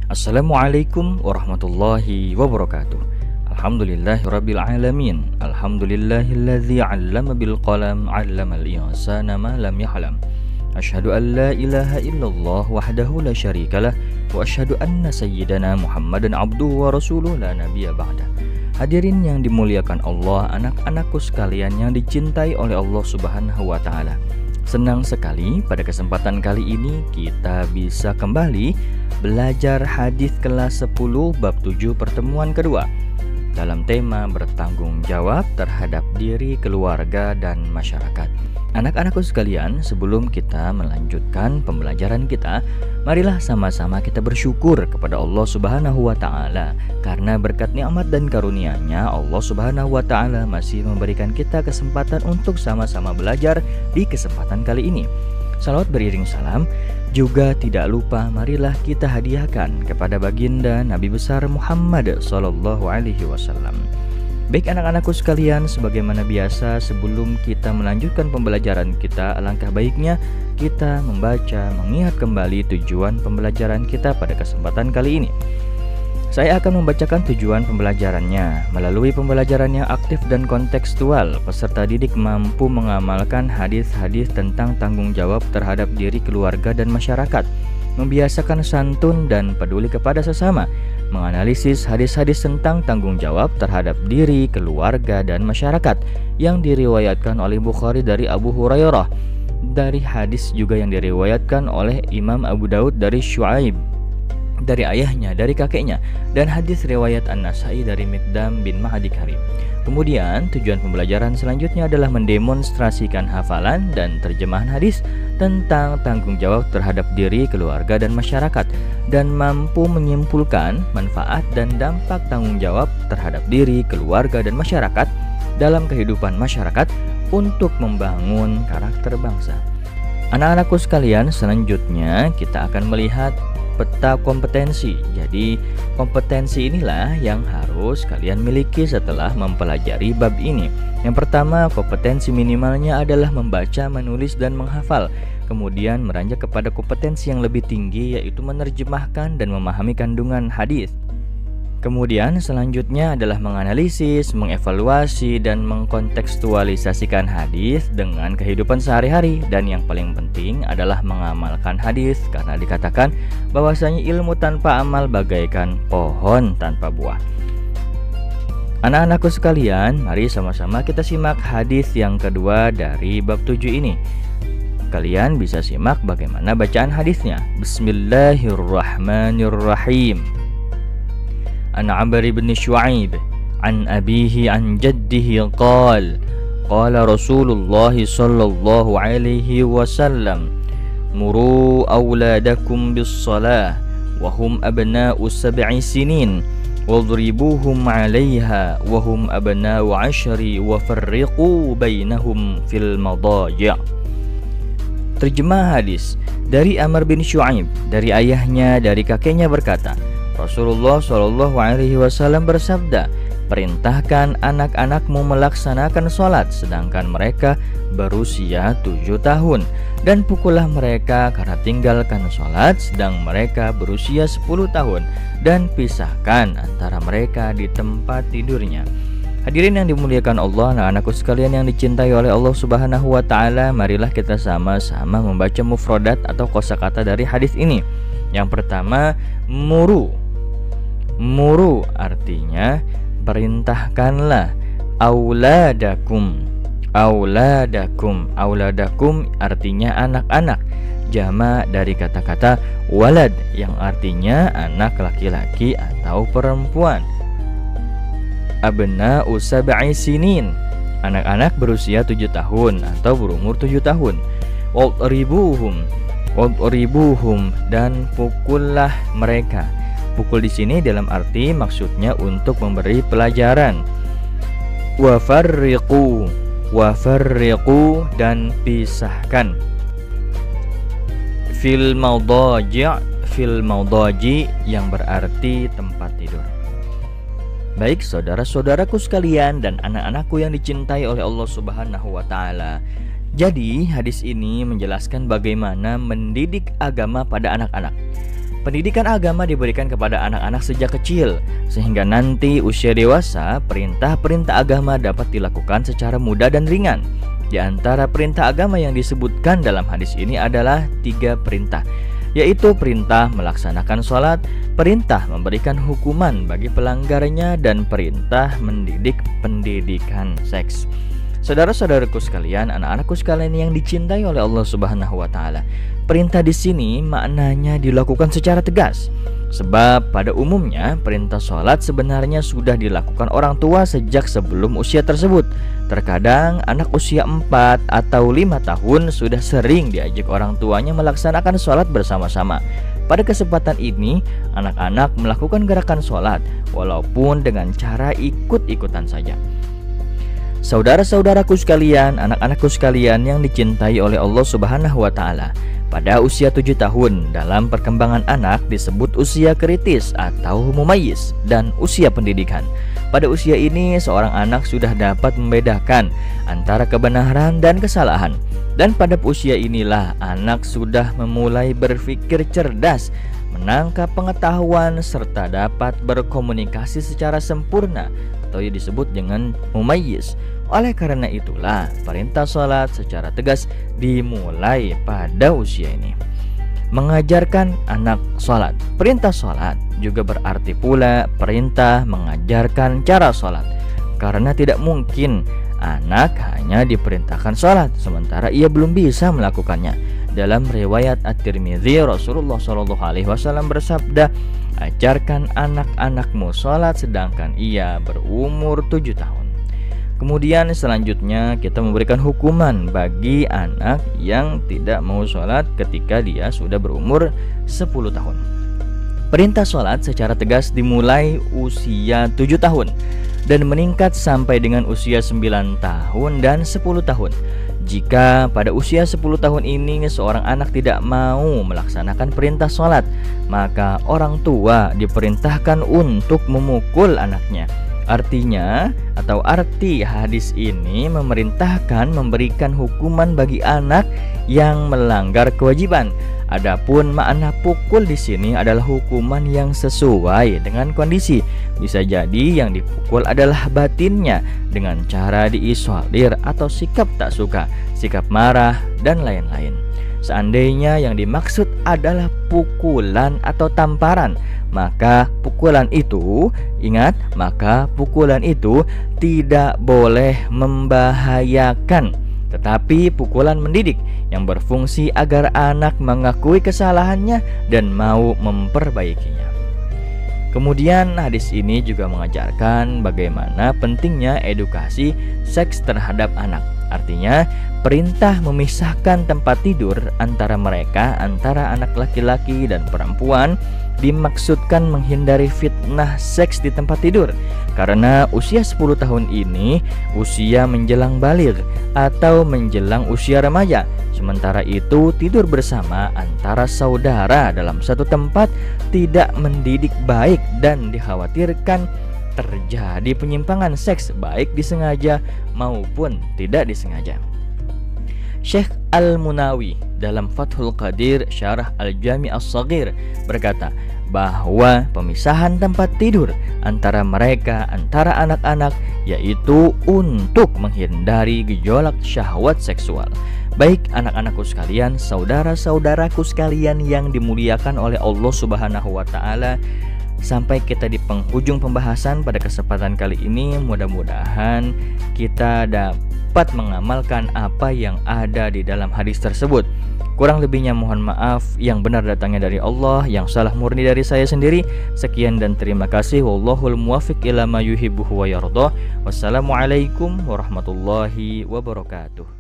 Assalamualaikum warahmatullahi wabarakatuh. Alhamdulillahirabbil alamin. Alhamdulillahilladzi 'allama bil qalam 'allamal insana ma lam ya'lam. Asyhadu an la ilaha illallah wahdahu la syarikalah wa asyhadu anna sayyidana Muhammadan abduhu wa rasuluhu la nabiyya ba'da. Hadirin yang dimuliakan Allah, anak-anakku sekalian yang dicintai oleh Allah Subhanahu wa taala. Senang sekali pada kesempatan kali ini kita bisa kembali belajar hadis kelas 10 bab 7 pertemuan kedua dalam tema bertanggung jawab terhadap diri, keluarga, dan masyarakat. Anak-anakku sekalian, sebelum kita melanjutkan pembelajaran kita, marilah sama-sama kita bersyukur kepada Allah Subhanahu wa taala karena berkat nikmat dan karunia-Nya Allah Subhanahu wa taala masih memberikan kita kesempatan untuk sama-sama belajar di kesempatan kali ini. Salawat beriring salam juga tidak lupa marilah kita hadiahkan kepada baginda Nabi besar Muhammad sallallahu alaihi wasallam. Baik anak-anakku sekalian, sebagaimana biasa sebelum kita melanjutkan pembelajaran kita, alangkah baiknya kita membaca, mengingat kembali tujuan pembelajaran kita pada kesempatan kali ini. Saya akan membacakan tujuan pembelajarannya. Melalui pembelajaran yang aktif dan kontekstual, peserta didik mampu mengamalkan hadis-hadis tentang tanggung jawab terhadap diri, keluarga, dan masyarakat, membiasakan santun dan peduli kepada sesama, menganalisis hadis-hadis tentang tanggung jawab terhadap diri, keluarga, dan masyarakat yang diriwayatkan oleh Bukhari dari Abu Hurairah, dari hadis juga yang diriwayatkan oleh Imam Abu Daud dari Syuaib dari ayahnya, dari kakeknya, dan hadis riwayat An-Nasai dari Miqdam bin Ma'di Karim. Kemudian tujuan pembelajaran selanjutnya adalah mendemonstrasikan hafalan dan terjemahan hadis tentang tanggung jawab terhadap diri, keluarga, dan masyarakat, dan mampu menyimpulkan manfaat dan dampak tanggung jawab terhadap diri, keluarga, dan masyarakat dalam kehidupan masyarakat untuk membangun karakter bangsa. Anak-anakku sekalian, selanjutnya kita akan melihat peta kompetensi. Jadi kompetensi inilah yang harus kalian miliki setelah mempelajari bab ini. Yang pertama, kompetensi minimalnya adalah membaca, menulis, dan menghafal. Kemudian meranjak kepada kompetensi yang lebih tinggi, yaitu menerjemahkan dan memahami kandungan hadis. Kemudian selanjutnya adalah menganalisis, mengevaluasi, dan mengkontekstualisasikan hadis dengan kehidupan sehari-hari. Dan yang paling penting adalah mengamalkan hadis, karena dikatakan bahwasanya ilmu tanpa amal bagaikan pohon tanpa buah. Anak-anakku sekalian, mari sama-sama kita simak hadis yang kedua dari bab 7 ini. Kalian bisa simak bagaimana bacaan hadisnya. Bismillahirrahmanirrahim. An Amr bin Syuaib an abihi an jaddihi qala Rasulullah sallallahu alaihi wasallam muru awladakum bis salah wa hum abna'u 7 sinin wadribuhum 'alayha wa hum abna'u 10 wa farriqu bainahum fil madaji'. Terjemah hadis dari Amr bin Syuaib, dari ayahnya, dari kakeknya berkata, Rasulullah Shallallahu Alaihi Wasallam bersabda, perintahkan anak-anakmu melaksanakan sholat sedangkan mereka berusia 7 tahun, dan pukullah mereka karena tinggalkan sholat sedang mereka berusia 10 tahun, dan pisahkan antara mereka di tempat tidurnya. Hadirin yang dimuliakan Allah, anak-anakku sekalian yang dicintai oleh Allah Subhanahu wa taala, marilah kita sama-sama membaca mufradat atau kosakata dari hadis ini. Yang pertama, muru. Muru artinya perintahkanlah. Auladakum. Auladakum. Auladakum artinya anak-anak. Jama dari kata-kata walad yang artinya anak laki-laki atau perempuan. Abna'u 7 sinin, anak-anak berusia 7 tahun atau berumur 7 tahun. Wadribuhum. Wadribuhum, dan pukullah mereka. Pukul di sini dalam arti maksudnya untuk memberi pelajaran. Wafarriqu. Wafarriqu, dan pisahkan. Fil madaji'. Fil madaji' yang berarti tempat tidur. Baik saudara-saudaraku sekalian dan anak-anakku yang dicintai oleh Allah Subhanahu wa taala. Jadi hadis ini menjelaskan bagaimana mendidik agama pada anak-anak. Pendidikan agama diberikan kepada anak-anak sejak kecil, sehingga nanti usia dewasa, perintah-perintah agama dapat dilakukan secara mudah dan ringan. Di antara perintah agama yang disebutkan dalam hadis ini adalah 3 perintah, yaitu perintah melaksanakan sholat, perintah memberikan hukuman bagi pelanggarnya, dan perintah mendidik pendidikan seks. Saudara-saudaraku sekalian, anak-anakku sekalian yang dicintai oleh Allah Subhanahu wa taala, perintah di sini maknanya dilakukan secara tegas. Sebab pada umumnya perintah sholat sebenarnya sudah dilakukan orang tua sejak sebelum usia tersebut. Terkadang anak usia 4 atau 5 tahun sudah sering diajak orang tuanya melaksanakan sholat bersama-sama. Pada kesempatan ini, anak-anak melakukan gerakan sholat walaupun dengan cara ikut-ikutan saja. Saudara-saudaraku sekalian, anak-anakku sekalian yang dicintai oleh Allah Subhanahu wa taala, pada usia 7 tahun dalam perkembangan anak disebut usia kritis atau mumayyiz dan usia pendidikan. Pada usia ini seorang anak sudah dapat membedakan antara kebenaran dan kesalahan. Dan pada usia inilah anak sudah memulai berpikir cerdas, menangkap pengetahuan serta dapat berkomunikasi secara sempurna atau yang disebut dengan mumayyiz. Oleh karena itulah perintah sholat secara tegas dimulai pada usia ini. Mengajarkan anak sholat. Perintah sholat juga berarti pula perintah mengajarkan cara sholat, karena tidak mungkin anak hanya diperintahkan sholat sementara ia belum bisa melakukannya. Dalam riwayat At-Tirmidzi, Rasulullah SAW bersabda, ajarkan anak-anakmu sholat sedangkan ia berumur 7 tahun. Kemudian selanjutnya kita memberikan hukuman bagi anak yang tidak mau sholat ketika dia sudah berumur 10 tahun. Perintah sholat secara tegas dimulai usia 7 tahun dan meningkat sampai dengan usia 9 tahun dan 10 tahun. Jika pada usia 10 tahun ini seorang anak tidak mau melaksanakan perintah sholat, maka orang tua diperintahkan untuk memukul anaknya. Artinya atau arti hadis ini memerintahkan memberikan hukuman bagi anak yang melanggar kewajiban. Adapun makna pukul di sini adalah hukuman yang sesuai dengan kondisi. Bisa jadi yang dipukul adalah batinnya dengan cara diisolir atau sikap tak suka, sikap marah, dan lain-lain. Seandainya yang dimaksud adalah pukulan atau tamparan, maka pukulan itu, ingat, maka pukulan itu tidak boleh membahayakan, tetapi pukulan mendidik yang berfungsi agar anak mengakui kesalahannya dan mau memperbaikinya. Kemudian hadis ini juga mengajarkan bagaimana pentingnya edukasi seks terhadap anak. Artinya perintah memisahkan tempat tidur antara mereka, antara anak laki-laki dan perempuan, dimaksudkan menghindari fitnah seks di tempat tidur. Karena usia 10 tahun ini usia menjelang baligh atau menjelang usia remaja. Sementara itu tidur bersama antara saudara dalam satu tempat tidak mendidik baik dan dikhawatirkan terjadi penyimpangan seks baik disengaja maupun tidak disengaja. Syekh Al-Munawi dalam Fathul Qadir Syarah Al-Jami' As-Shaghir berkata bahwa pemisahan tempat tidur antara mereka, antara anak-anak, yaitu untuk menghindari gejolak syahwat seksual. Baik anak-anakku sekalian, saudara-saudaraku sekalian yang dimuliakan oleh Allah Subhanahu wa taala, sampai kita di penghujung pembahasan pada kesempatan kali ini, mudah-mudahan kita dapat mengamalkan apa yang ada di dalam hadis tersebut. Kurang lebihnya mohon maaf, yang benar datangnya dari Allah, yang salah murni dari saya sendiri. Sekian dan terima kasih. Wallahul muwaffiq ila ma yuhibbu wa yardah. Wassalamualaikum warahmatullahi wabarakatuh.